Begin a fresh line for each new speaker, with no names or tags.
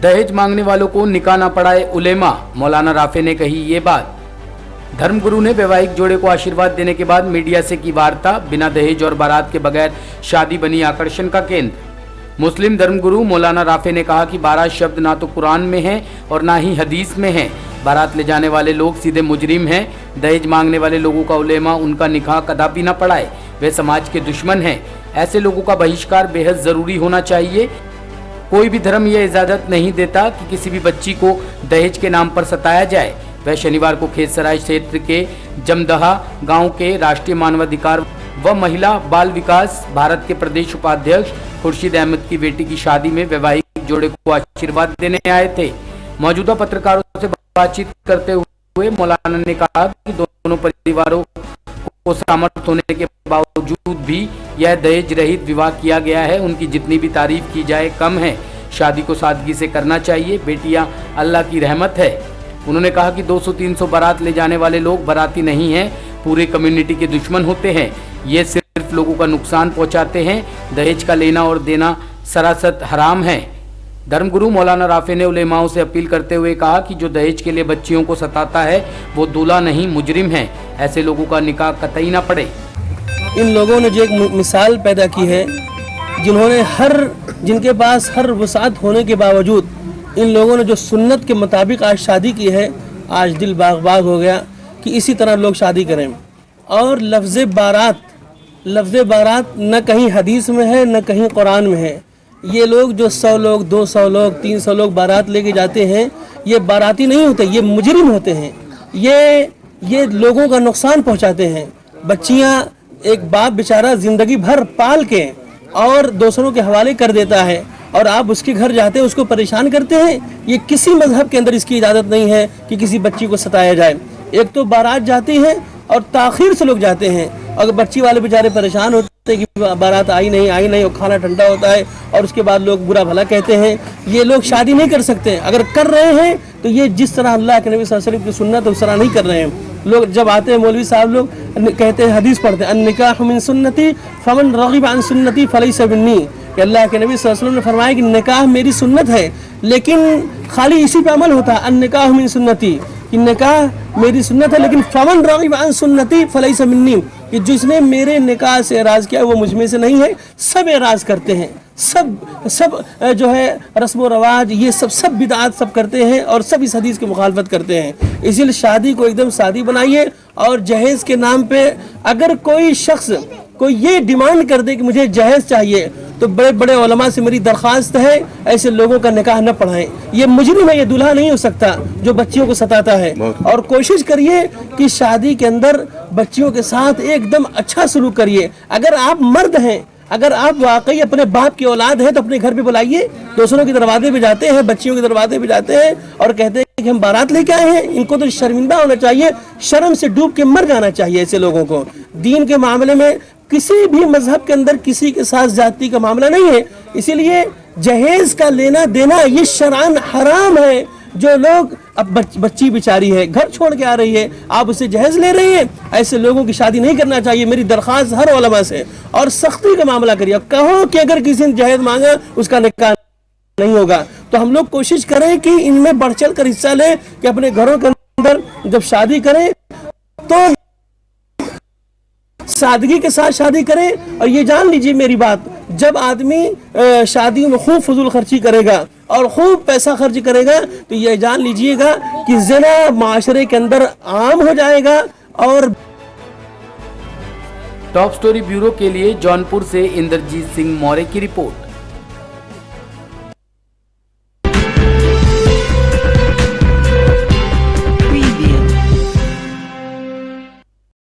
दहेज मांगने वालों को निकाह ना पढ़ाए उलेमा, मौलाना राफे ने कही ये बात। धर्मगुरु ने वैवाहिक जोड़े को आशीर्वाद देने के बाद मीडिया से की वार्ता। बिना दहेज और बारात के बगैर शादी बनी आकर्षण का केंद्र। मुस्लिम धर्मगुरु मौलाना राफे ने कहा कि बारात शब्द ना तो कुरान में है और ना ही हदीस में है। बारात ले जाने वाले लोग सीधे मुजरिम हैं। दहेज मांगने वाले लोगों का उलेमा उनका निकाह कदापि ना पढ़ाए, वे समाज के दुश्मन हैं। ऐसे लोगों का बहिष्कार बेहद जरूरी होना चाहिए। कोई भी धर्म यह इजाजत नहीं देता कि किसी भी बच्ची को दहेज के नाम पर सताया जाए। वह शनिवार को खेतसराय क्षेत्र के जमदहा गांव के राष्ट्रीय मानवाधिकार व महिला बाल विकास भारत के प्रदेश उपाध्यक्ष खुर्शीद अहमद की बेटी की शादी में वैवाहिक जोड़े को आशीर्वाद देने आए थे। मौजूदा पत्रकारों से बातचीत करते हुए मौलाना ने कहा कि दोनों परिवारों को सामर्थ्य होने के बावजूद भी यह दहेज रहित विवाह किया गया है। उनकी जितनी भी तारीफ की जाए कम है। शादी को सादगी से करना चाहिए। बेटियां अल्लाह की रहमत है। उन्होंने कहा कि 200-300 बारात ले जाने वाले लोग बाराती नहीं हैं, पूरे कम्युनिटी के दुश्मन होते हैं। ये सिर्फ लोगों का नुकसान पहुंचाते हैं। दहेज का लेना और देना सरासर हराम है। धर्मगुरु मौलाना राफे ने उलेमाओं से अपील करते हुए कहा कि जो दहेज के लिए बच्चियों को सताता है वो दूल्हा नहीं मुजरिम है। ऐसे लोगों का निकाह कतई ना पड़े।
इन लोगों ने जो एक मिसाल पैदा की है, जिनके पास हर वसात होने के बावजूद इन लोगों ने जो सुन्नत के मुताबिक आज शादी की है, आज दिल बाग बाग हो गया कि इसी तरह लोग शादी करें। और लफ्ज़ बारात न कहीं हदीस में है न कहीं कुरान में है। ये लोग जो 100 लोग 200 लोग 300 लोग बारात लेके जाते हैं, ये बाराती नहीं होते, ये मुजरिम होते हैं। ये लोगों का नुकसान पहुंचाते हैं। बच्चियां एक बाप बेचारा ज़िंदगी भर पाल के और दूसरों के हवाले कर देता है और आप उसके घर जाते हैं, उसको परेशान करते हैं। ये किसी मजहब के अंदर इसकी इजाज़त नहीं है कि किसी बच्ची को सताया जाए। एक तो बारात जाती है और ताख़ीर से लोग जाते हैं, अगर बच्ची वाले बेचारे परेशान होते हैं कि बारात आई नहीं और खाना ठंडा होता है और उसके बाद लोग बुरा भला कहते हैं। ये लोग शादी नहीं कर सकते। अगर कर रहे हैं तो ये जिस तरह अल्लाह के नबी सल्लल्लाहु अलैहि वसल्लम की सुन्नत उस तरह नहीं कर रहे हैं। लोग जब आते हैं मौलवी साहब लोग कहते हैं, हदीस पढ़ते हैं, निकाह मिन सुन्नती फमन रग़िब अन सुन्नती फलैसा मिन्नी, कि अल्लाह के नबी सल्लल्लाहु अलैहि वसल्लम ने फरमाया कि निकाह मेरी सुन्नत है। लेकिन खाली इसी पे अमल होता है, निकाह मिन सुन्नती, कि निकाह मेरी सुन्नत है, लेकिन फमन रग़िब अन सुन्नती फलैसा मिन्नी, कि जिसने मेरे निकाह से एराज़ किया वो मुझ में से नहीं है। सब एराज़ करते हैं, सब जो है रस्म व रवाज ये सब बिदआत सब करते हैं और सब इस हदीस की मुखालफत करते हैं। इसीलिए शादी को एकदम सादी बनाइए। और जहेज़ के नाम पे अगर कोई शख्स कोई ये डिमांड कर दे कि मुझे जहेज़ चाहिए, तो बड़े बड़े उलमा से मेरी दरख्वास्त है ऐसे लोगों का निकाह न पढ़ाएं। ये मुजरिम है, ये दूल्हा नहीं हो सकता जो बच्चियों को सताता है। और कोशिश करिए कि शादी के अंदर बच्चियों के साथ एकदम अच्छा सलूक करिए। अगर आप मर्द हैं, अगर आप वाकई अपने बाप की औलाद हैं तो अपने घर पे बुलाइए। दूसरों के दरवाजे पे जाते हैं, बच्चियों के दरवाजे पे जाते हैं और कहते हैं कि हम बारात लेके आए हैं। इनको तो शर्मिंदा होना चाहिए, शर्म से डूब के मर जाना चाहिए ऐसे लोगों को। दीन के मामले में किसी भी मजहब के अंदर किसी के साथ जाति का मामला नहीं है। इसीलिए जहेज का लेना देना ये शरअन हराम है। जो लोग अब बच्ची बेचारी है, घर छोड़ के आ रही है, आप उसे जहेज ले रही हैं, ऐसे लोगों की शादी नहीं करना चाहिए। मेरी दरख्वास्त हर उलमा से। और सख्ती का मामला करिए। कहो कि अगर किसी ने जहेज मांगा उसका निकाह नहीं होगा। तो हम लोग कोशिश करें कि इनमें बढ़ चढ़ कर हिस्सा लें, कि अपने घरों के अंदर जब शादी करें तो सादगी के साथ शादी करें। और ये जान लीजिए मेरी बात, जब आदमी शादियों में खूब फजूल खर्ची करेगा और खूब पैसा खर्च करेगा तो ये जान लीजिएगा कि ज़िना माशरे के अंदर आम हो जाएगा। और
टॉप स्टोरी ब्यूरो के लिए जौनपुर से इंद्रजीत सिंह मौर्य की रिपोर्ट।